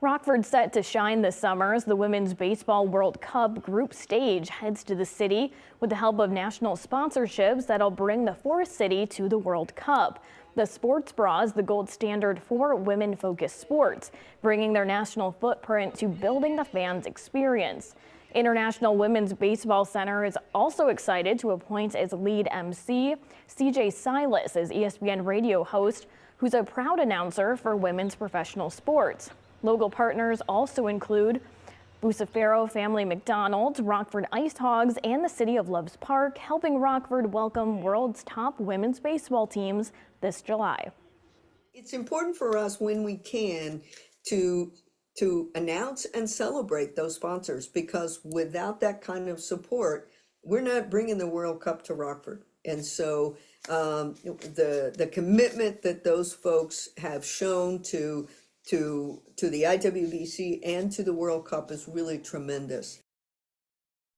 Rockford set to shine this summer as the Women's Baseball World Cup group stage heads to the city with the help of national sponsorships that'll bring the fourth city to the World Cup. The Sports Bra is the gold standard for women-focused sports, bringing their national footprint to building the fans' experience. International Women's Baseball Center is also excited to appoint as lead MC Silas as ESPN radio host, who's a proud announcer for women's professional sports. Local partners also include Bucefaro Family McDonald's, Rockford Ice Hogs, and the City of Loves Park, helping Rockford welcome world's top women's baseball teams this July. It's important for us when we can to announce and celebrate those sponsors, because without that kind of support, we're not bringing the World Cup to Rockford. And so the commitment that those folks have shown to the IWBC and to the World Cup is really tremendous.